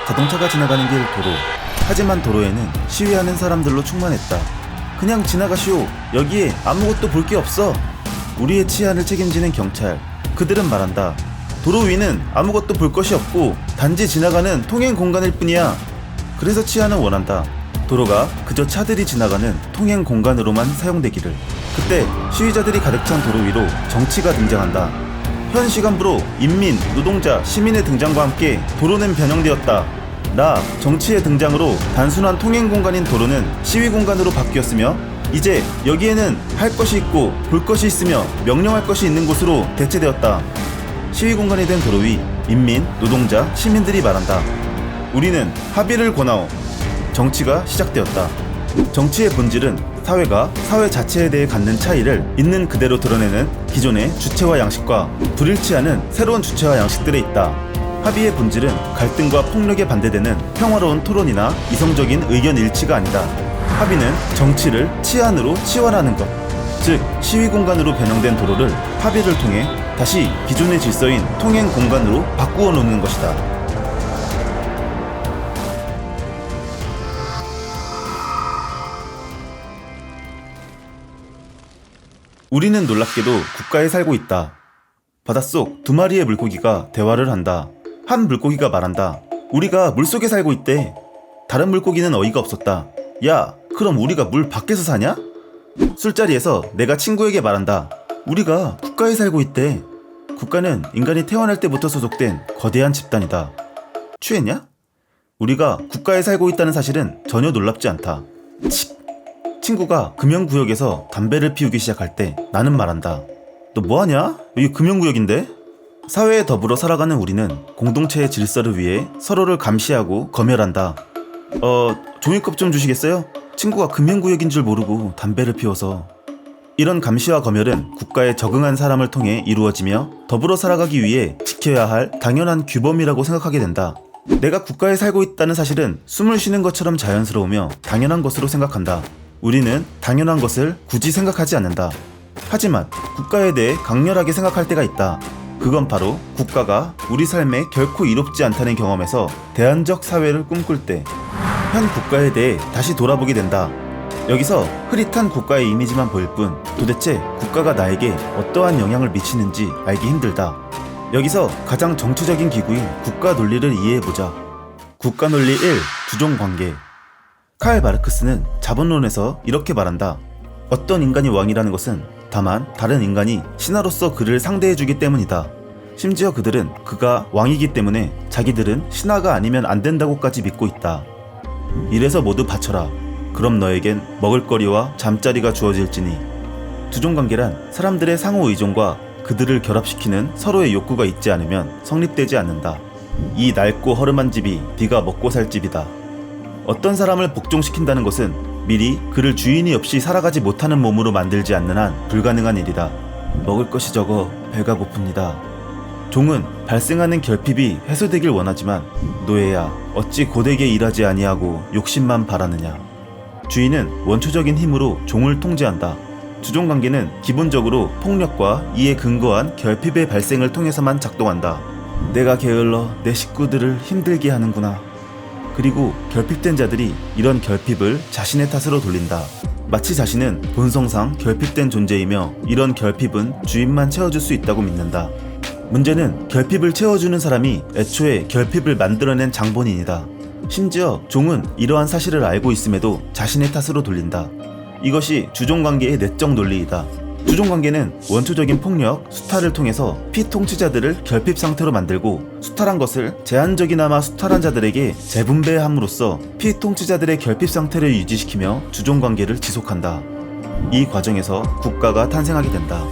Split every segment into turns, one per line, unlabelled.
자동차가 지나가는 길 도로. 하지만 도로에는 시위하는 사람들로 충만했다. 그냥 지나가시오. 여기에 아무것도 볼 게 없어. 우리의 치안을 책임지는 경찰. 그들은 말한다. 도로 위는 아무것도 볼 것이 없고 단지 지나가는 통행 공간일 뿐이야. 그래서 치안은 원한다. 도로가 그저 차들이 지나가는 통행 공간으로만 사용되기를. 그때 시위자들이 가득 찬 도로 위로 정치가 등장한다. 현 시간부로 인민, 노동자, 시민의 등장과 함께 도로는 변형되었다. 나 정치의 등장으로 단순한 통행 공간인 도로는 시위 공간으로 바뀌었으며 이제 여기에는 할 것이 있고 볼 것이 있으며 명령할 것이 있는 곳으로 대체되었다. 시위 공간이 된 도로 위 인민, 노동자, 시민들이 말한다. 우리는 합의를 권하오. 정치가 시작되었다. 정치의 본질은 사회가 사회 자체에 대해 갖는 차이를 있는 그대로 드러내는 기존의 주체와 양식과 불일치하는 새로운 주체와 양식들에 있다. 합의의 본질은 갈등과 폭력에 반대되는 평화로운 토론이나 이성적인 의견 일치가 아니다. 합의는 정치를 치안으로 치환하는 것, 즉 시위 공간으로 변형된 도로를 합의를 통해 다시 기존의 질서인 통행 공간으로 바꾸어 놓는 것이다. 우리는 놀랍게도 국가에 살고 있다. 바닷속 두 마리의 물고기가 대화를 한다. 한 물고기가 말한다. 우리가 물속에 살고 있대. 다른 물고기는 어이가 없었다. 야, 그럼 우리가 물 밖에서 사냐? 술자리에서 내가 친구에게 말한다. 우리가 국가에 살고 있대. 국가는 인간이 태어날 때부터 소속된 거대한 집단이다. 취했냐? 우리가 국가에 살고 있다는 사실은 전혀 놀랍지 않다. 친구가 금연구역에서 담배를 피우기 시작할 때 나는 말한다. 너 뭐하냐? 여기 금연구역인데? 사회에 더불어 살아가는 우리는 공동체의 질서를 위해 서로를 감시하고 검열한다. 종이컵 좀 주시겠어요? 친구가 금연구역인 줄 모르고 담배를 피워서. 이런 감시와 검열은 국가에 적응한 사람을 통해 이루어지며 더불어 살아가기 위해 지켜야 할 당연한 규범이라고 생각하게 된다. 내가 국가에 살고 있다는 사실은 숨을 쉬는 것처럼 자연스러우며 당연한 것으로 생각한다. 우리는 당연한 것을 굳이 생각하지 않는다. 하지만 국가에 대해 강렬하게 생각할 때가 있다. 그건 바로 국가가 우리 삶에 결코 이롭지 않다는 경험에서 대안적 사회를 꿈꿀 때 현 국가에 대해 다시 돌아보게 된다. 여기서 흐릿한 국가의 이미지만 보일 뿐 도대체 국가가 나에게 어떠한 영향을 미치는지 알기 힘들다. 여기서 가장 정치적인 기구인 국가 논리를 이해해보자. 국가 논리 1. 주종관계. 칼 마르크스는 자본론에서 이렇게 말한다. 어떤 인간이 왕이라는 것은 다만 다른 인간이 신하로서 그를 상대해주기 때문이다. 심지어 그들은 그가 왕이기 때문에 자기들은 신하가 아니면 안 된다고까지 믿고 있다. 이래서 모두 바쳐라. 그럼 너에겐 먹을거리와 잠자리가 주어질지니. 주종관계란 사람들의 상호 의존과 그들을 결합시키는 서로의 욕구가 있지 않으면 성립되지 않는다. 이 낡고 허름한 집이 네가 먹고 살 집이다. 어떤 사람을 복종시킨다는 것은 미리 그를 주인이 없이 살아가지 못하는 몸으로 만들지 않는 한 불가능한 일이다. 먹을 것이 적어 배가 고픕니다. 종은 발생하는 결핍이 해소되길 원하지만 노예야 어찌 고되게 일하지 아니하고 욕심만 바라느냐. 주인은 원초적인 힘으로 종을 통제한다. 주종관계는 기본적으로 폭력과 이에 근거한 결핍의 발생을 통해서만 작동한다. 내가 게을러 내 식구들을 힘들게 하는구나. 그리고 결핍된 자들이 이런 결핍을 자신의 탓으로 돌린다. 마치 자신은 본성상 결핍된 존재이며 이런 결핍은 주인만 채워줄 수 있다고 믿는다. 문제는 결핍을 채워주는 사람이 애초에 결핍을 만들어낸 장본인이다. 심지어 종은 이러한 사실을 알고 있음에도 자신의 탓으로 돌린다. 이것이 주종관계의 내적 논리이다. 주종관계는 원초적인 폭력, 수탈을 통해서 피통치자들을 결핍 상태로 만들고 수탈한 것을 제한적이나마 수탈한 자들에게 재분배함으로써 피통치자들의 결핍 상태를 유지시키며 주종관계를 지속한다. 이 과정에서 국가가 탄생하게 된다.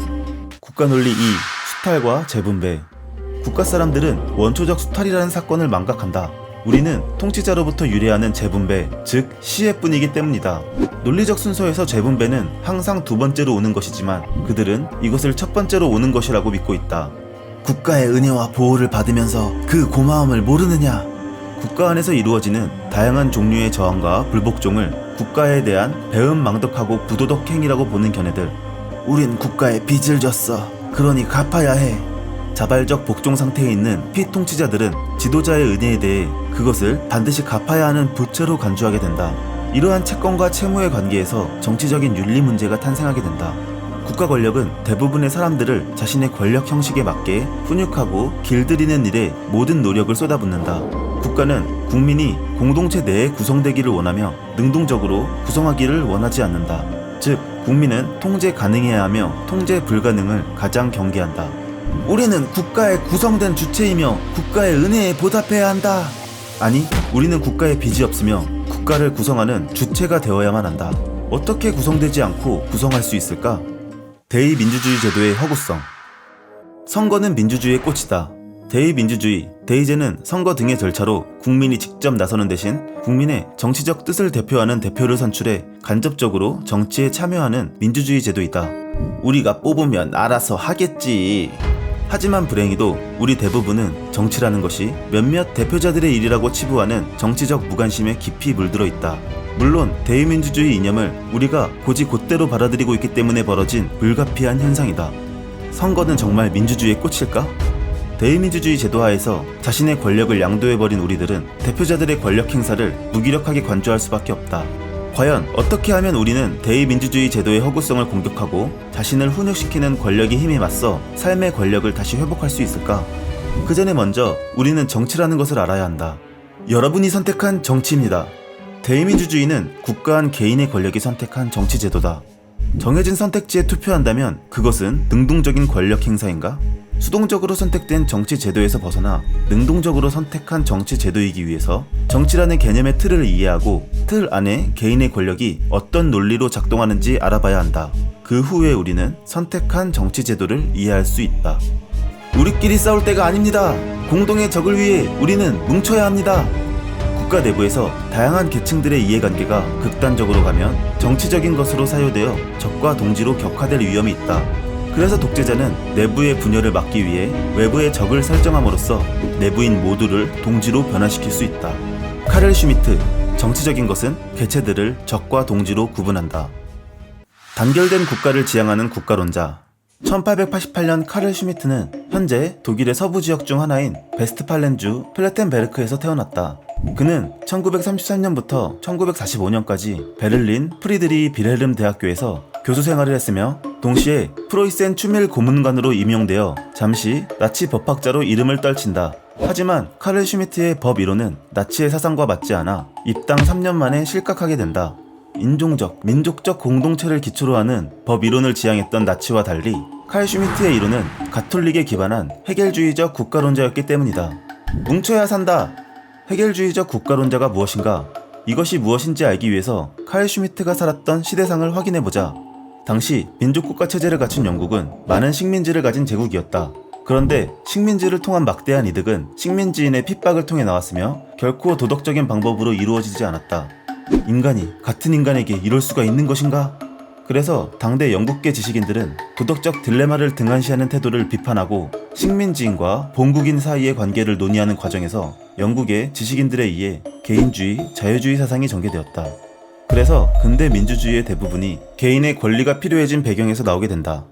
국가논리 2. 수탈과 재분배. 국가 사람들은 원초적 수탈이라는 사건을 망각한다. 우리는 통치자로부터 유래하는 재분배, 즉 시혜뿐이기 때문이다. 논리적 순서에서 재분배는 항상 두 번째로 오는 것이지만 그들은 이것을 첫 번째로 오는 것이라고 믿고 있다. 국가의 은혜와 보호를 받으면서 그 고마움을 모르느냐. 국가 안에서 이루어지는 다양한 종류의 저항과 불복종을 국가에 대한 배은망덕하고 부도덕 행위라고 보는 견해들. 우린 국가에 빚을 졌어. 그러니 갚아야 해. 자발적 복종 상태에 있는 피통치자들은 지도자의 은혜에 대해 그것을 반드시 갚아야 하는 부채로 간주하게 된다. 이러한 채권과 채무의 관계에서 정치적인 윤리 문제가 탄생하게 된다. 국가 권력은 대부분의 사람들을 자신의 권력 형식에 맞게 훈육하고 길들이는 일에 모든 노력을 쏟아붓는다. 국가는 국민이 공동체 내에 구성되기를 원하며 능동적으로 구성하기를 원하지 않는다. 즉, 국민은 통제 가능해야 하며 통제 불가능을 가장 경계한다. 우리는 국가의 구성된 주체이며 국가의 은혜에 보답해야 한다. 아니, 우리는 국가의 빚이 없으며 국가를 구성하는 주체가 되어야만 한다. 어떻게 구성되지 않고 구성할 수 있을까? 대의민주주의 제도의 허구성. 선거는 민주주의의 꽃이다. 대의민주주의, 대의제는 선거 등의 절차로 국민이 직접 나서는 대신 국민의 정치적 뜻을 대표하는 대표를 선출해 간접적으로 정치에 참여하는 민주주의 제도이다. 우리가 뽑으면 알아서 하겠지. 하지만 불행히도 우리 대부분은 정치라는 것이 몇몇 대표자들의 일이라고 치부하는 정치적 무관심에 깊이 물들어 있다. 물론 대의민주주의 이념을 우리가 곧이곧대로 받아들이고 있기 때문에 벌어진 불가피한 현상이다. 선거는 정말 민주주의의 꽃일까? 대의민주주의 제도 하에서 자신의 권력을 양도해버린 우리들은 대표자들의 권력 행사를 무기력하게 관조할 수밖에 없다. 과연 어떻게 하면 우리는 대의민주주의 제도의 허구성을 공격하고 자신을 훈육시키는 권력의 힘에 맞서 삶의 권력을 다시 회복할 수 있을까? 그 전에 먼저 우리는 정치라는 것을 알아야 한다. 여러분이 선택한 정치입니다. 대의민주주의는 국가한 개인의 권력이 선택한 정치제도다. 정해진 선택지에 투표한다면 그것은 능동적인 권력 행사인가? 수동적으로 선택된 정치 제도에서 벗어나 능동적으로 선택한 정치 제도이기 위해서 정치라는 개념의 틀을 이해하고 틀 안에 개인의 권력이 어떤 논리로 작동하는지 알아봐야 한다. 그 후에 우리는 선택한 정치 제도를 이해할 수 있다. 우리끼리 싸울 때가 아닙니다. 공동의 적을 위해 우리는 뭉쳐야 합니다. 국가 내부에서 다양한 계층들의 이해관계가 극단적으로 가면 정치적인 것으로 사유되어 적과 동지로 격화될 위험이 있다. 그래서 독재자는 내부의 분열을 막기 위해 외부의 적을 설정함으로써 내부인 모두를 동지로 변화시킬 수 있다. 카를 슈미트, 정치적인 것은 개체들을 적과 동지로 구분한다. 단결된 국가를 지향하는 국가론자. 1888년 카를 슈미트는 현재 독일의 서부 지역 중 하나인 베스트팔렌주 플레텐베르크에서 태어났다. 그는 1933년부터 1945년까지 베를린 프리드리히 빌헬름 대학교에서 교수 생활을 했으며 동시에 프로이센 추밀 고문관으로 임용되어 잠시 나치 법학자로 이름을 떨친다. 하지만 카를 슈미트의 법 이론은 나치의 사상과 맞지 않아 입당 3년 만에 실각하게 된다. 인종적, 민족적 공동체를 기초로 하는 법 이론을 지향했던 나치와 달리 칼 슈미트의 이론은 가톨릭에 기반한 해겔주의적 국가론자였기 때문이다. 뭉쳐야 산다. 해겔주의적 국가론자가 무엇인가? 이것이 무엇인지 알기 위해서 칼 슈미트가 살았던 시대상을 확인해보자. 당시 민족국가 체제를 갖춘 영국은 많은 식민지를 가진 제국이었다. 그런데 식민지를 통한 막대한 이득은 식민지인의 핍박을 통해 나왔으며 결코 도덕적인 방법으로 이루어지지 않았다. 인간이 같은 인간에게 이럴 수가 있는 것인가? 그래서 당대 영국계 지식인들은 도덕적 딜레마를 등한시하는 태도를 비판하고 식민지인과 본국인 사이의 관계를 논의하는 과정에서 영국의 지식인들에 의해 개인주의, 자유주의 사상이 전개되었다. 그래서 근대 민주주의의 대부분이 개인의 권리가 필요해진 배경에서 나오게 된다.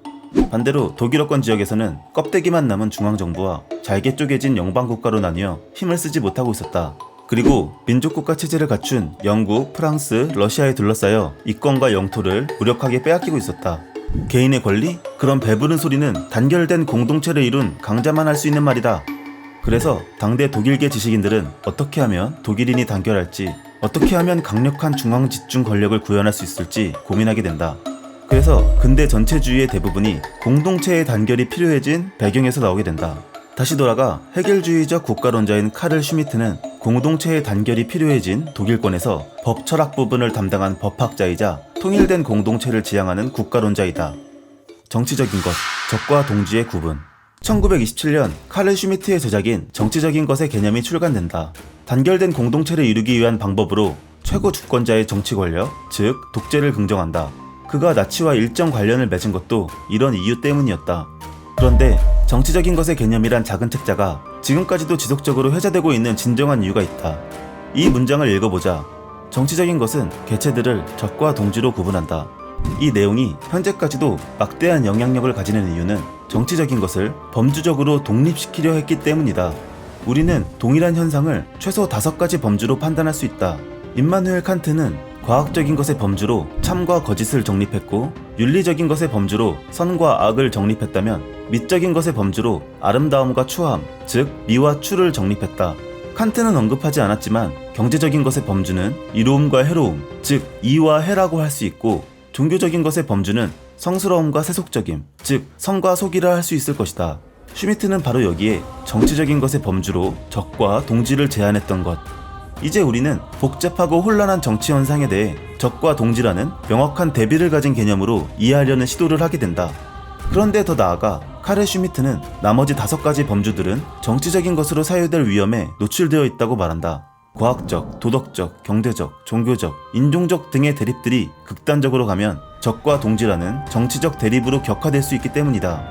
반대로 독일어권 지역에서는 껍데기만 남은 중앙정부와 잘게 쪼개진 영방국가로 나뉘어 힘을 쓰지 못하고 있었다. 그리고 민족국가 체제를 갖춘 영국, 프랑스, 러시아에 둘러싸여 이권과 영토를 무력하게 빼앗기고 있었다. 개인의 권리? 그런 배부른 소리는 단결된 공동체를 이룬 강자만 할 수 있는 말이다. 그래서 당대 독일계 지식인들은 어떻게 하면 독일인이 단결할지, 어떻게 하면 강력한 중앙 집중 권력을 구현할 수 있을지 고민하게 된다. 그래서 근대 전체주의의 대부분이 공동체의 단결이 필요해진 배경에서 나오게 된다. 다시 돌아가 해겔주의적 국가론자인 카를 슈미트는 공동체의 단결이 필요해진 독일권에서 법 철학 부분을 담당한 법학자이자 통일된 공동체를 지향하는 국가론자이다. 정치적인 것, 적과 동지의 구분. 1927년 카를 슈미트의 제작인 정치적인 것의 개념이 출간된다. 단결된 공동체를 이루기 위한 방법으로 최고 주권자의 정치 권력, 즉 독재를 긍정한다. 그가 나치와 일정 관련을 맺은 것도 이런 이유 때문이었다. 그런데 정치적인 것의 개념이란 작은 책자가 지금까지도 지속적으로 회자되고 있는 진정한 이유가 있다. 이 문장을 읽어보자. 정치적인 것은 개체들을 적과 동지로 구분한다. 이 내용이 현재까지도 막대한 영향력을 가지는 이유는 정치적인 것을 범주적으로 독립시키려 했기 때문이다. 우리는 동일한 현상을 최소 5가지 범주로 판단할 수 있다. 임마누엘 칸트는 과학적인 것의 범주로 참과 거짓을 정립했고, 윤리적인 것의 범주로 선과 악을 정립했다면 미적인 것의 범주로 아름다움과 추함, 즉 미와 추를 정립했다. 칸트는 언급하지 않았지만 경제적인 것의 범주는 이로움과 해로움, 즉 이와 해라고 할 수 있고, 종교적인 것의 범주는 성스러움과 세속적임, 즉 성과 속이라 할 수 있을 것이다. 슈미트는 바로 여기에 정치적인 것의 범주로 적과 동지를 제안했던 것. 이제 우리는 복잡하고 혼란한 정치 현상에 대해 적과 동지라는 명확한 대비를 가진 개념으로 이해하려는 시도를 하게 된다. 그런데 더 나아가 카를 슈미트는 나머지 5가지 범주들은 정치적인 것으로 사유될 위험에 노출되어 있다고 말한다. 과학적, 도덕적, 경제적, 종교적, 인종적 등의 대립들이 극단적으로 가면 적과 동지라는 정치적 대립으로 격화될 수 있기 때문이다.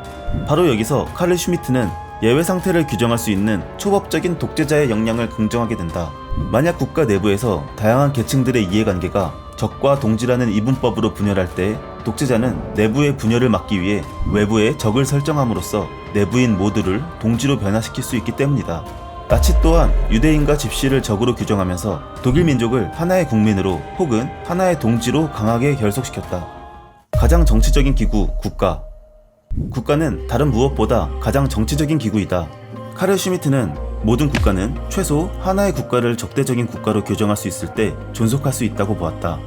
바로 여기서 카를 슈미트는 예외 상태를 규정할 수 있는 초법적인 독재자의 역량을 긍정하게 된다. 만약 국가 내부에서 다양한 계층들의 이해관계가 적과 동지라는 이분법으로 분열할 때 독재자는 내부의 분열을 막기 위해 외부에 적을 설정함으로써 내부인 모두를 동지로 변화시킬 수 있기 때문이다. 나치 또한 유대인과 집시를 적으로 규정하면서 독일 민족을 하나의 국민으로 혹은 하나의 동지로 강하게 결속시켰다. 가장 정치적인 기구, 국가. 국가는 다른 무엇보다 가장 정치적인 기구이다. 카를 슈미트는 모든 국가는 최소 하나의 국가를 적대적인 국가로 규정할 수 있을 때 존속할 수 있다고 보았다.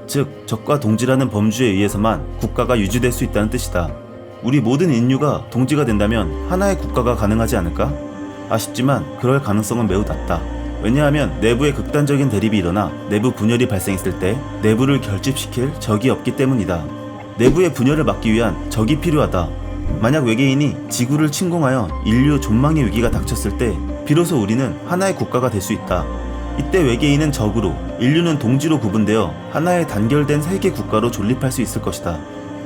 즉, 적과 동지라는 범주에 의해서만 국가가 유지될 수 있다는 뜻이다. 우리 모든 인류가 동지가 된다면 하나의 국가가 가능하지 않을까? 아쉽지만 그럴 가능성은 매우 낮다. 왜냐하면 내부의 극단적인 대립이 일어나 내부 분열이 발생했을 때 내부를 결집시킬 적이 없기 때문이다. 내부의 분열을 막기 위한 적이 필요하다. 만약 외계인이 지구를 침공하여 인류 존망의 위기가 닥쳤을 때 비로소 우리는 하나의 국가가 될 수 있다. 이때 외계인은 적으로, 인류는 동지로 구분되어 하나의 단결된 세계 국가로 존립할 수 있을 것이다.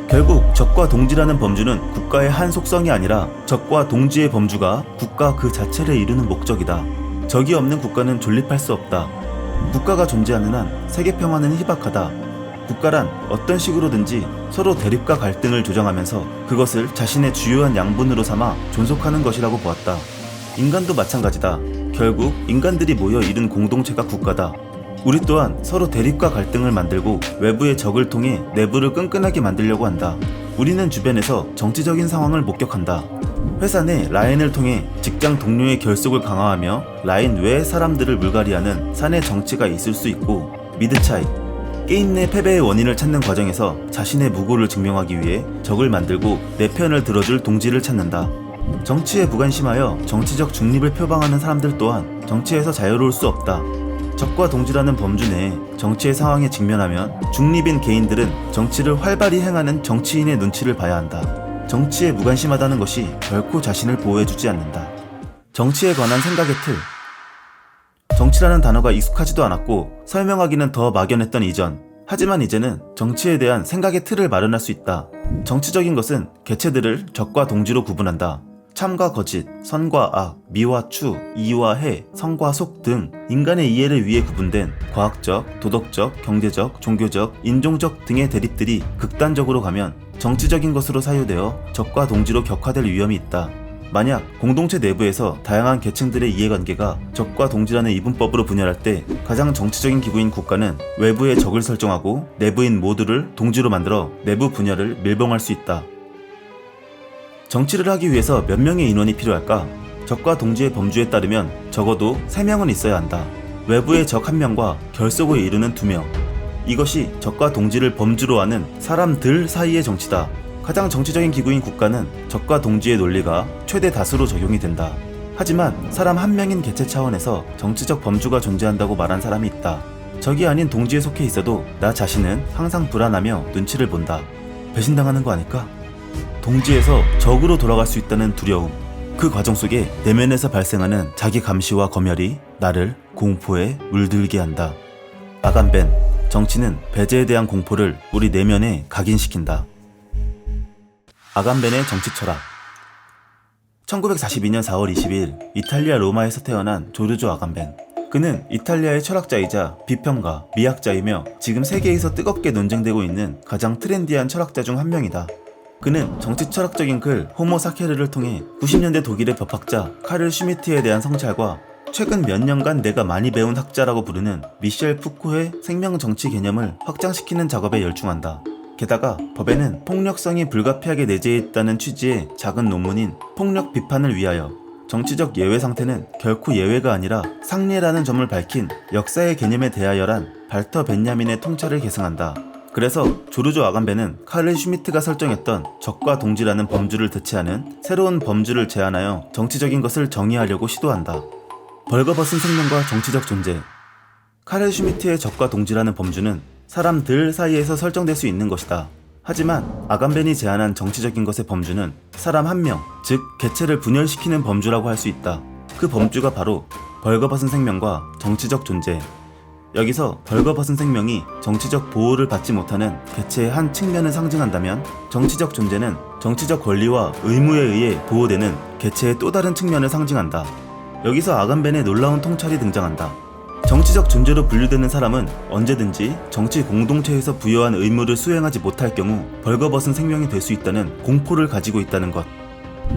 결국 적과 동지라는 범주는 국가의 한 속성이 아니라 적과 동지의 범주가 국가 그 자체를 이루는 목적이다. 적이 없는 국가는 존립할 수 없다. 국가가 존재하는 한 세계 평화는 희박하다. 국가란 어떤 식으로든지 서로 대립과 갈등을 조정하면서 그것을 자신의 주요한 양분으로 삼아 존속하는 것이라고 보았다. 인간도 마찬가지다. 결국 인간들이 모여 이룬 공동체가 국가다. 우리 또한 서로 대립과 갈등을 만들고 외부의 적을 통해 내부를 끈끈하게 만들려고 한다. 우리는 주변에서 정치적인 상황을 목격한다. 회사 내 라인을 통해 직장 동료의 결속을 강화하며 라인 외의 사람들을 물갈이하는 사내 정치가 있을 수 있고, 미드 차이, 게임 내 패배의 원인을 찾는 과정에서 자신의 무고를 증명하기 위해 적을 만들고 내 편을 들어줄 동지를 찾는다. 정치에 무관심하여 정치적 중립을 표방하는 사람들 또한 정치에서 자유로울 수 없다. 적과 동지라는 범주 내에 정치의 상황에 직면하면 중립인 개인들은 정치를 활발히 행하는 정치인의 눈치를 봐야 한다. 정치에 무관심하다는 것이 결코 자신을 보호해주지 않는다. 정치에 관한 생각의 틀. 정치라는 단어가 익숙하지도 않았고 설명하기는 더 막연했던 이전. 하지만 이제는 정치에 대한 생각의 틀을 마련할 수 있다. 정치적인 것은 개체들을 적과 동지로 구분한다. 참과 거짓, 선과 악, 미와 추, 이와 해, 성과 속 등 인간의 이해를 위해 구분된 과학적, 도덕적, 경제적, 종교적, 인종적 등의 대립들이 극단적으로 가면 정치적인 것으로 사유되어 적과 동지로 격화될 위험이 있다. 만약 공동체 내부에서 다양한 계층들의 이해관계가 적과 동지라는 이분법으로 분열할 때 가장 정치적인 기구인 국가는 외부에 적을 설정하고 내부인 모두를 동지로 만들어 내부 분열을 밀봉할 수 있다. 정치를 하기 위해서 몇 명의 인원이 필요할까? 적과 동지의 범주에 따르면 적어도 3명은 있어야 한다. 외부의 적 1명과 결속을 이루는 2명. 이것이 적과 동지를 범주로 하는 사람들 사이의 정치다. 가장 정치적인 기구인 국가는 적과 동지의 논리가 최대 다수로 적용이 된다. 하지만 사람 1명인 개체 차원에서 정치적 범주가 존재한다고 말한 사람이 있다. 적이 아닌 동지에 속해 있어도 나 자신은 항상 불안하며 눈치를 본다. 배신당하는 거 아닐까? 동지에서 적으로 돌아갈 수 있다는 두려움. 그 과정 속에 내면에서 발생하는 자기 감시와 검열이 나를 공포에 물들게 한다. 아간벤, 정치는 배제에 대한 공포를 우리 내면에 각인시킨다. 아간벤의 정치 철학. 1942년 4월 20일 이탈리아 로마에서 태어난 조르조 아간벤. 그는 이탈리아의 철학자이자 비평가, 미학자이며 지금 세계에서 뜨겁게 논쟁되고 있는 가장 트렌디한 철학자 중 한 명이다. 그는 정치 철학적인 글 호모 사케르를 통해 90년대 독일의 법학자 카를 슈미트에 대한 성찰과 최근 몇 년간 내가 많이 배운 학자라고 부르는 미셸 푸코의 생명 정치 개념을 확장시키는 작업에 열중한다. 게다가 법에는 폭력성이 불가피하게 내재해 있다는 취지의 작은 논문인 폭력 비판을 위하여 정치적 예외 상태는 결코 예외가 아니라 상례라는 점을 밝힌 역사의 개념에 대하여란 발터 벤야민의 통찰을 계승한다. 그래서 조르조 아간베는 카를 슈미트가 설정했던 적과 동지라는 범주를 대체하는 새로운 범주를 제안하여 정치적인 것을 정의하려고 시도한다. 벌거벗은 생명과 정치적 존재. 카를 슈미트의 적과 동지라는 범주는 사람들 사이에서 설정될 수 있는 것이다. 하지만 아간벤이 제안한 정치적인 것의 범주는 사람 한 명, 즉 개체를 분열시키는 범주라고 할 수 있다. 그 범주가 바로 벌거벗은 생명과 정치적 존재. 여기서 벌거벗은 생명이 정치적 보호를 받지 못하는 개체의 한 측면을 상징한다면, 정치적 존재는 정치적 권리와 의무에 의해 보호되는 개체의 또 다른 측면을 상징한다. 여기서 아간벤의 놀라운 통찰이 등장한다. 정치적 존재로 분류되는 사람은 언제든지 정치 공동체에서 부여한 의무를 수행하지 못할 경우 벌거벗은 생명이 될 수 있다는 공포를 가지고 있다는 것.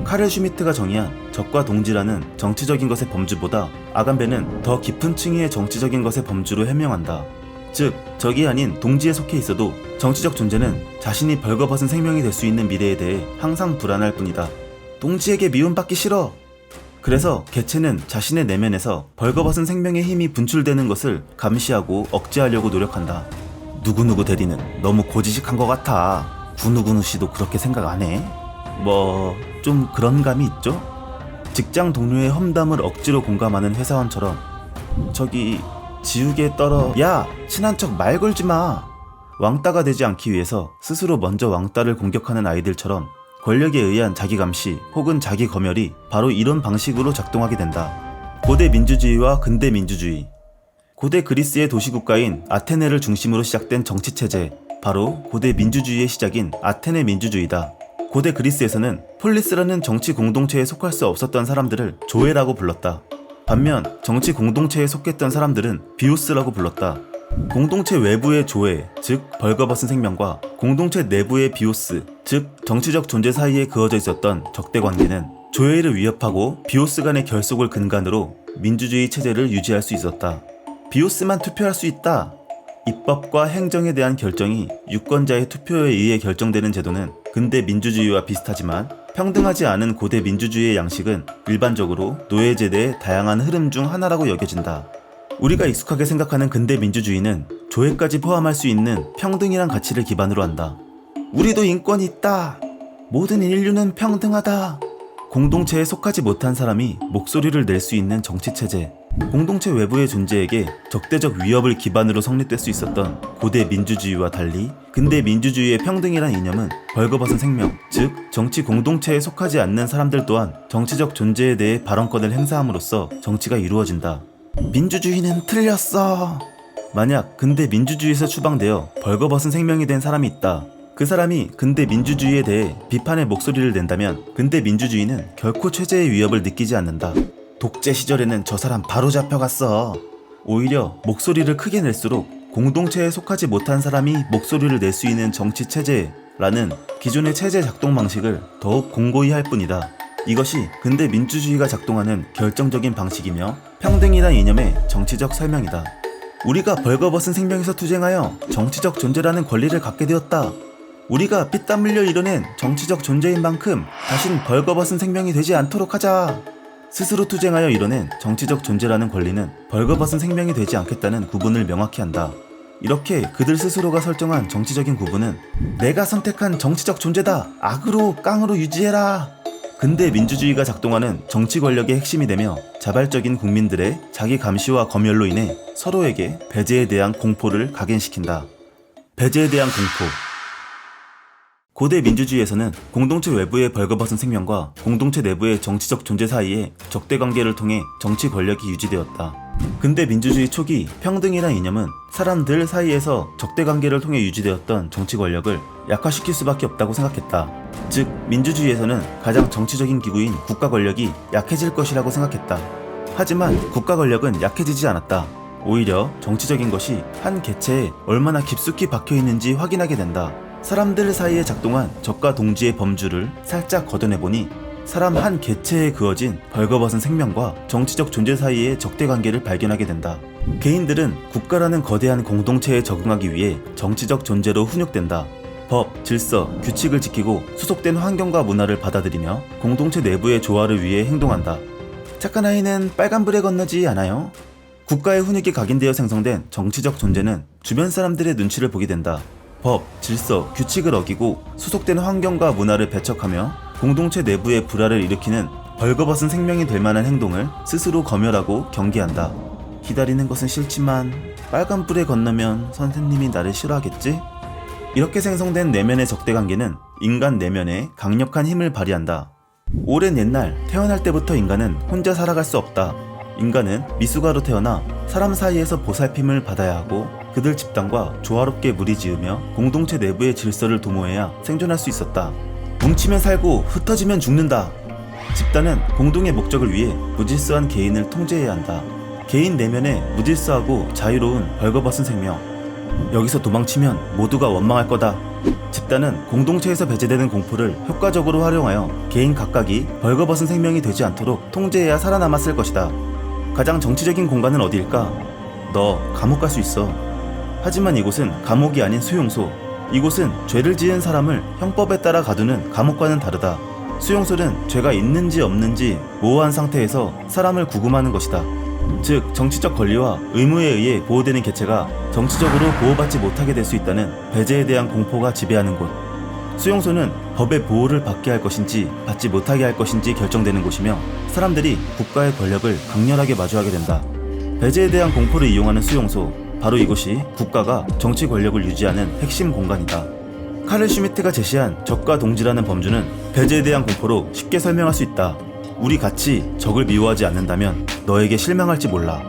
카를 슈미트가 정의한 적과 동지라는 정치적인 것의 범주보다 아간벤은 더 깊은 층위의 정치적인 것의 범주로 해명한다. 즉, 적이 아닌 동지에 속해 있어도 정치적 존재는 자신이 벌거벗은 생명이 될 수 있는 미래에 대해 항상 불안할 뿐이다. 동지에게 미움받기 싫어! 그래서 개체는 자신의 내면에서 벌거벗은 생명의 힘이 분출되는 것을 감시하고 억제하려고 노력한다. 누구누구 대리는 너무 고지식한 것 같아. 구누구누 씨도 그렇게 생각 안 해? 좀 그런 감이 있죠? 직장 동료의 험담을 억지로 공감하는 회사원처럼 저기 지우개 떨어. 야! 친한 척 말 걸지 마! 왕따가 되지 않기 위해서 스스로 먼저 왕따를 공격하는 아이들처럼 권력에 의한 자기 감시 혹은 자기 검열이 바로 이런 방식으로 작동하게 된다. 고대 민주주의와 근대 민주주의. 고대 그리스의 도시국가인 아테네를 중심으로 시작된 정치체제, 바로 고대 민주주의의 시작인 아테네 민주주의다. 고대 그리스에서는 폴리스라는 정치 공동체에 속할 수 없었던 사람들을 조회라고 불렀다. 반면 정치 공동체에 속했던 사람들은 비오스라고 불렀다. 공동체 외부의 조회, 즉 벌거벗은 생명과 공동체 내부의 비오스, 즉 정치적 존재 사이에 그어져 있었던 적대관계는 조회를 위협하고 비오스 간의 결속을 근간으로 민주주의 체제를 유지할 수 있었다. 비오스만 투표할 수 있다. 입법과 행정에 대한 결정이 유권자의 투표에 의해 결정되는 제도는 근대 민주주의와 비슷하지만, 평등하지 않은 고대 민주주의의 양식은 일반적으로 노예제대의 다양한 흐름 중 하나라고 여겨진다. 우리가 익숙하게 생각하는 근대 민주주의는 조회까지 포함할 수 있는 평등이란 가치를 기반으로 한다. 우리도 인권이 있다. 모든 인류는 평등하다. 공동체에 속하지 못한 사람이 목소리를 낼 수 있는 정치체제. 공동체 외부의 존재에게 적대적 위협을 기반으로 성립될 수 있었던 고대 민주주의와 달리 근대 민주주의의 평등이란 이념은 벌거벗은 생명, 즉 정치 공동체에 속하지 않는 사람들 또한 정치적 존재에 대해 발언권을 행사함으로써 정치가 이루어진다. 민주주의는 틀렸어. 만약 근대 민주주의에서 추방되어 벌거벗은 생명이 된 사람이 있다. 그 사람이 근대 민주주의에 대해 비판의 목소리를 낸다면 근대 민주주의는 결코 체제의 위협을 느끼지 않는다. 독재 시절에는 저 사람 바로 잡혀갔어. 오히려 목소리를 크게 낼수록 공동체에 속하지 못한 사람이 목소리를 낼 수 있는 정치 체제라는 기존의 체제 작동 방식을 더욱 공고히 할 뿐이다. 이것이 근대 민주주의가 작동하는 결정적인 방식이며 평등이란 이념의 정치적 설명이다. 우리가 벌거벗은 생명에서 투쟁하여 정치적 존재라는 권리를 갖게 되었다. 우리가 피땀 흘려 이뤄낸 정치적 존재인 만큼 다신 벌거벗은 생명이 되지 않도록 하자. 스스로 투쟁하여 이뤄낸 정치적 존재라는 권리는 벌거벗은 생명이 되지 않겠다는 구분을 명확히 한다. 이렇게 그들 스스로가 설정한 정치적인 구분은 내가 선택한 정치적 존재다. 악으로 깡으로 유지해라. 근대 민주주의가 작동하는 정치 권력의 핵심이 되며 자발적인 국민들의 자기 감시와 검열로 인해 서로에게 배제에 대한 공포를 각인시킨다. 배제에 대한 공포. 고대 민주주의에서는 공동체 외부의 벌거벗은 생명과 공동체 내부의 정치적 존재 사이에 적대관계를 통해 정치 권력이 유지되었다. 근대 민주주의 초기 평등이란 이념은 사람들 사이에서 적대관계를 통해 유지되었던 정치 권력을 약화시킬 수밖에 없다고 생각했다. 즉 민주주의에서는 가장 정치적인 기구인 국가 권력이 약해질 것이라고 생각했다. 하지만 국가 권력은 약해지지 않았다. 오히려 정치적인 것이 한 개체에 얼마나 깊숙이 박혀있는지 확인하게 된다. 사람들 사이에 작동한 적과 동지의 범주를 살짝 걷어내보니 사람 한 개체에 그어진 벌거벗은 생명과 정치적 존재 사이의 적대관계를 발견하게 된다. 개인들은 국가라는 거대한 공동체에 적응하기 위해 정치적 존재로 훈육된다. 법, 질서, 규칙을 지키고 수속된 환경과 문화를 받아들이며 공동체 내부의 조화를 위해 행동한다. 착한 아이는 빨간불에 건너지 않아요? 국가의 훈육이 각인되어 생성된 정치적 존재는 주변 사람들의 눈치를 보게 된다. 법, 질서, 규칙을 어기고 수속된 환경과 문화를 배척하며 공동체 내부의 불화를 일으키는 벌거벗은 생명이 될 만한 행동을 스스로 검열하고 경계한다. 기다리는 것은 싫지만 빨간불에 건너면 선생님이 나를 싫어하겠지? 이렇게 생성된 내면의 적대관계는 인간 내면에 강력한 힘을 발휘한다. 오랜 옛날 태어날 때부터 인간은 혼자 살아갈 수 없다. 인간은 미숙아로 태어나 사람 사이에서 보살핌을 받아야 하고 그들 집단과 조화롭게 무리지으며 공동체 내부의 질서를 도모해야 생존할 수 있었다. 뭉치면 살고 흩어지면 죽는다. 집단은 공동의 목적을 위해 무질서한 개인을 통제해야 한다. 개인 내면에 무질서하고 자유로운 벌거벗은 생명. 여기서 도망치면 모두가 원망할 거다. 집단은 공동체에서 배제되는 공포를 효과적으로 활용하여 개인 각각이 벌거벗은 생명이 되지 않도록 통제해야 살아남았을 것이다. 가장 정치적인 공간은 어디일까? 너 감옥 갈 수 있어. 하지만 이곳은 감옥이 아닌 수용소. 이곳은 죄를 지은 사람을 형법에 따라 가두는 감옥과는 다르다. 수용소는 죄가 있는지 없는지 모호한 상태에서 사람을 구금하는 것이다. 즉 정치적 권리와 의무에 의해 보호되는 개체가 정치적으로 보호받지 못하게 될 수 있다는 배제에 대한 공포가 지배하는 곳. 수용소는 법의 보호를 받게 할 것인지 받지 못하게 할 것인지 결정되는 곳이며 사람들이 국가의 권력을 강렬하게 마주하게 된다. 배제에 대한 공포를 이용하는 수용소, 바로 이곳이 국가가 정치 권력을 유지하는 핵심 공간이다. 카를 슈미트가 제시한 적과 동지라는 범주는 배제에 대한 공포로 쉽게 설명할 수 있다. 우리 같이 적을 미워하지 않는다면 너에게 실망할지 몰라.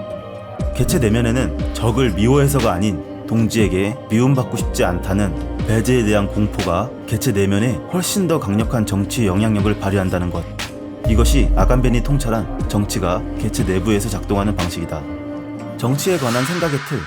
개체 내면에는 적을 미워해서가 아닌 동지에게 미움받고 싶지 않다는 배제에 대한 공포가 개체 내면에 훨씬 더 강력한 정치 영향력을 발휘한다는 것. 이것이 아간벤이 통찰한 정치가 개체 내부에서 작동하는 방식이다. 정치에 관한 생각의 틀.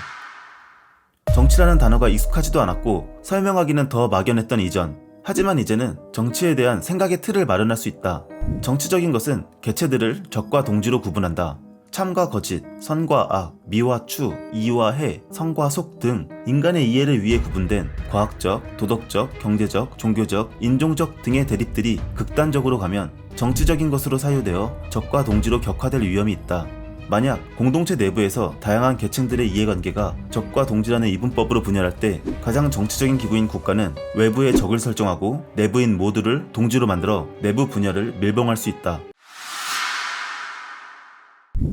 정치라는 단어가 익숙하지도 않았고 설명하기는 더 막연했던 이전. 하지만 이제는 정치에 대한 생각의 틀을 마련할 수 있다. 정치적인 것은 개체들을 적과 동지로 구분한다. 참과 거짓, 선과 악, 미와 추, 이와 해, 성과 속 등 인간의 이해를 위해 구분된 과학적, 도덕적, 경제적, 종교적, 인종적 등의 대립들이 극단적으로 가면 정치적인 것으로 사유되어 적과 동지로 격화될 위험이 있다. 만약 공동체 내부에서 다양한 계층들의 이해관계가 적과 동지라는 이분법으로 분열할 때 가장 정치적인 기구인 국가는 외부에 적을 설정하고 내부인 모두를 동지로 만들어 내부 분열을 밀봉할 수 있다.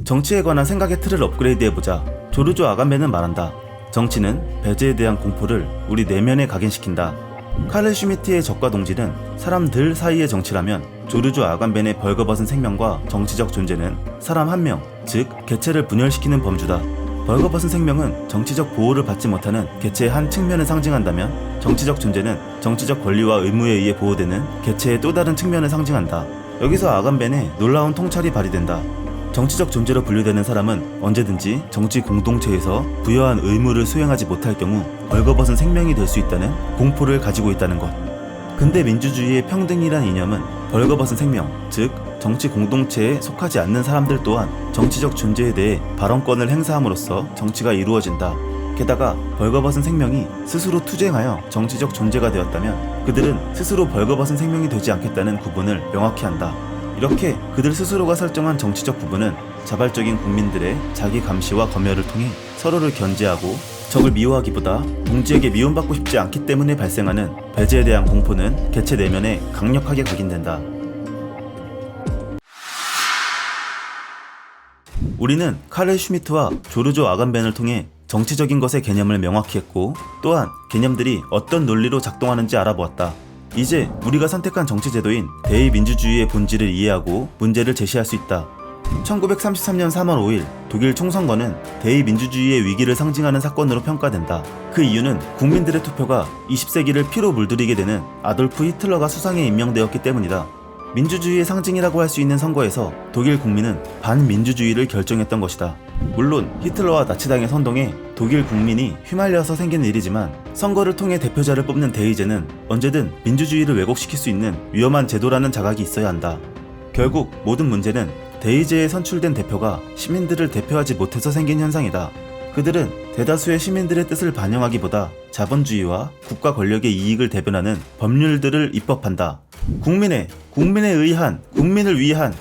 정치에 관한 생각의 틀을 업그레이드해보자. 조르조 아간벤은 말한다. 정치는 배제에 대한 공포를 우리 내면에 각인시킨다. 카를 슈미트의 적과 동지는 사람들 사이의 정치라면 조르조 아간벤의 벌거벗은 생명과 정치적 존재는 사람 한 명, 즉 개체를 분열시키는 범주다. 벌거벗은 생명은 정치적 보호를 받지 못하는 개체의 한 측면을 상징한다면 정치적 존재는 정치적 권리와 의무에 의해 보호되는 개체의 또 다른 측면을 상징한다. 여기서 아간벤의 놀라운 통찰이 발휘된다. 정치적 존재로 분류되는 사람은 언제든지 정치 공동체에서 부여한 의무를 수행하지 못할 경우 벌거벗은 생명이 될 수 있다는 공포를 가지고 있다는 것. 근대 민주주의의 평등이란 이념은 벌거벗은 생명, 즉 정치 공동체에 속하지 않는 사람들 또한 정치적 존재에 대해 발언권을 행사함으로써 정치가 이루어진다. 게다가 벌거벗은 생명이 스스로 투쟁하여 정치적 존재가 되었다면 그들은 스스로 벌거벗은 생명이 되지 않겠다는 구분을 명확히 한다. 이렇게 그들 스스로가 설정한 정치적 구분은 자발적인 국민들의 자기 감시와 검열을 통해 서로를 견제하고 적을 미워하기보다 동지에게 미움받고 싶지 않기 때문에 발생하는 배제에 대한 공포는 개체 내면에 강력하게 각인된다. 우리는 카를 슈미트와 조르조 아간벤을 통해 정치적인 것의 개념을 명확히 했고 또한 개념들이 어떤 논리로 작동하는지 알아보았다. 이제 우리가 선택한 정치제도인 대의민주주의의 본질을 이해하고 문제를 제시할 수 있다. 1933년 3월 5일 독일 총선거는 대의민주주의의 위기를 상징하는 사건으로 평가된다. 그 이유는 국민들의 투표가 20세기를 피로 물들이게 되는 아돌프 히틀러가 수상에 임명되었기 때문이다. 민주주의의 상징이라고 할 수 있는 선거에서 독일 국민은 반민주주의를 결정했던 것이다. 물론 히틀러와 나치당의 선동에 독일 국민이 휘말려서 생긴 일이지만 선거를 통해 대표자를 뽑는 대의제는 언제든 민주주의를 왜곡시킬 수 있는 위험한 제도라는 자각이 있어야 한다. 결국 모든 문제는 대의제에 선출된 대표가 시민들을 대표하지 못해서 생긴 현상이다. 그들은 대다수의 시민들의 뜻을 반영하기보다 자본주의와 국가 권력의 이익을 대변하는 법률들을 입법한다. 국민을 의한, 국민을 위한.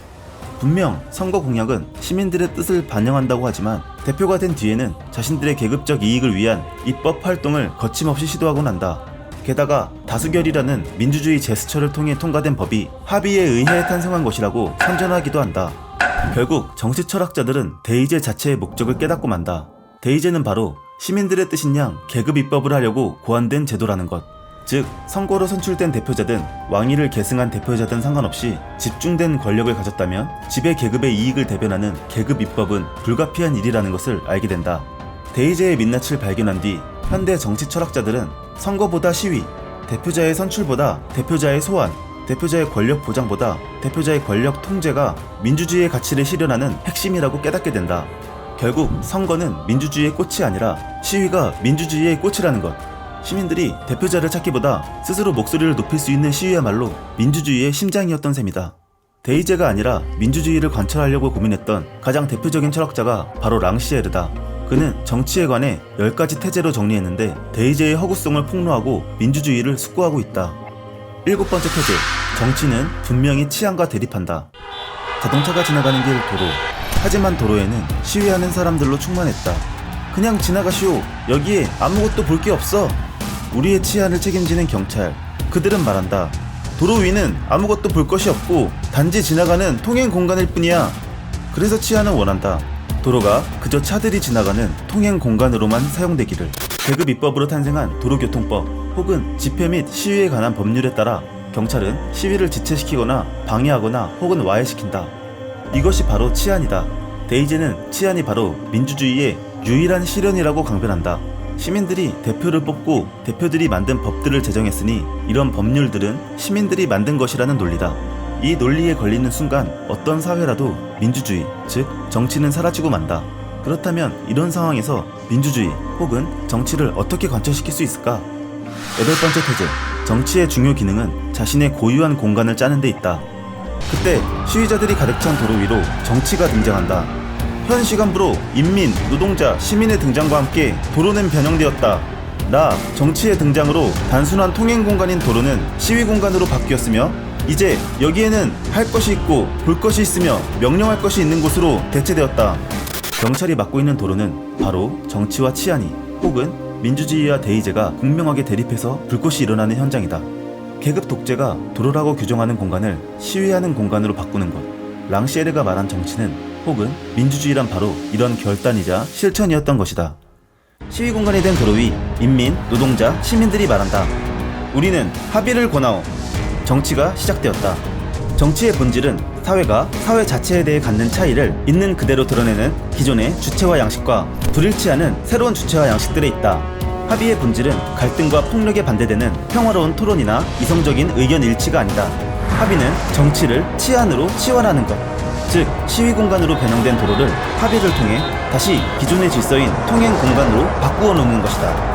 분명 선거 공약은 시민들의 뜻을 반영한다고 하지만 대표가 된 뒤에는 자신들의 계급적 이익을 위한 입법 활동을 거침없이 시도하곤 한다. 게다가 다수결이라는 민주주의 제스처를 통해 통과된 법이 합의에 의해 탄생한 것이라고 선전하기도 한다. 결국 정치 철학자들은 대의제 자체의 목적을 깨닫고 만다. 대의제는 바로 시민들의 뜻인 양 계급 입법을 하려고 고안된 제도라는 것. 즉 선거로 선출된 대표자든 왕위를 계승한 대표자든 상관없이 집중된 권력을 가졌다면 지배 계급의 이익을 대변하는 계급 입법은 불가피한 일이라는 것을 알게 된다. 대의제의 민낯을 발견한 뒤 현대 정치 철학자들은 선거보다 시위, 대표자의 선출보다 대표자의 소환, 대표자의 권력 보장보다 대표자의 권력 통제가 민주주의의 가치를 실현하는 핵심이라고 깨닫게 된다. 결국 선거는 민주주의의 꽃이 아니라 시위가 민주주의의 꽃이라는 것. 시민들이 대표자를 찾기보다 스스로 목소리를 높일 수 있는 시위야말로 민주주의의 심장이었던 셈이다. 대의제가 아니라 민주주의를 관철하려고 고민했던 가장 대표적인 철학자가 바로 랑시에르다. 그는 정치에 관해 10가지 태제로 정리했는데 대의제의 허구성을 폭로하고 민주주의를 숙고하고 있다. 7번째 태제, 정치는 분명히 치안과 대립한다. 자동차가 지나가는 길 도로. 하지만 도로에는 시위하는 사람들로 충만했다. 그냥 지나가시오. 여기에 아무것도 볼 게 없어. 우리의 치안을 책임지는 경찰. 그들은 말한다. 도로 위는 아무것도 볼 것이 없고 단지 지나가는 통행 공간일 뿐이야. 그래서 치안은 원한다. 도로가 그저 차들이 지나가는 통행 공간으로만 사용되기를. 계급 입법으로 탄생한 도로교통법 혹은 집회 및 시위에 관한 법률에 따라 경찰은 시위를 지체시키거나 방해하거나 혹은 와해시킨다. 이것이 바로 치안이다. 대의제는 치안이 바로 민주주의의 유일한 실현이라고 강변한다. 시민들이 대표를 뽑고 대표들이 만든 법들을 제정했으니 이런 법률들은 시민들이 만든 것이라는 논리다. 이 논리에 걸리는 순간 어떤 사회라도 민주주의, 즉 정치는 사라지고 만다. 그렇다면 이런 상황에서 민주주의 혹은 정치를 어떻게 관철시킬 수 있을까? 8번째 태제, 정치의 중요 기능은 자신의 고유한 공간을 짜는 데 있다. 그때 시위자들이 가득 찬 도로 위로 정치가 등장한다. 현 시간부로 인민, 노동자, 시민의 등장과 함께 도로는 변형되었다. 정치의 등장으로 단순한 통행 공간인 도로는 시위 공간으로 바뀌었으며 이제 여기에는 할 것이 있고 볼 것이 있으며 명령할 것이 있는 곳으로 대체되었다. 경찰이 맡고 있는 도로는 바로 정치와 치안이 혹은 민주주의와 대의제가 극명하게 대립해서 불꽃이 일어나는 현장이다. 계급 독재가 도로라고 규정하는 공간을 시위하는 공간으로 바꾸는 것. 랑시에르가 말한 정치는 혹은 민주주의란 바로 이런 결단이자 실천이었던 것이다. 시위 공간이 된 도로 위 인민, 노동자, 시민들이 말한다. 우리는 합의를 권하오. 정치가 시작되었다. 정치의 본질은 사회가 사회 자체에 대해 갖는 차이를 있는 그대로 드러내는 기존의 주체와 양식과 불일치하는 새로운 주체와 양식들에 있다. 합의의 본질은 갈등과 폭력에 반대되는 평화로운 토론이나 이성적인 의견 일치가 아니다. 합의는 정치를 치안으로 치환하는 것, 즉 시위 공간으로 변형된 도로를 합의를 통해 다시 기존의 질서인 통행 공간으로 바꾸어 놓는 것이다.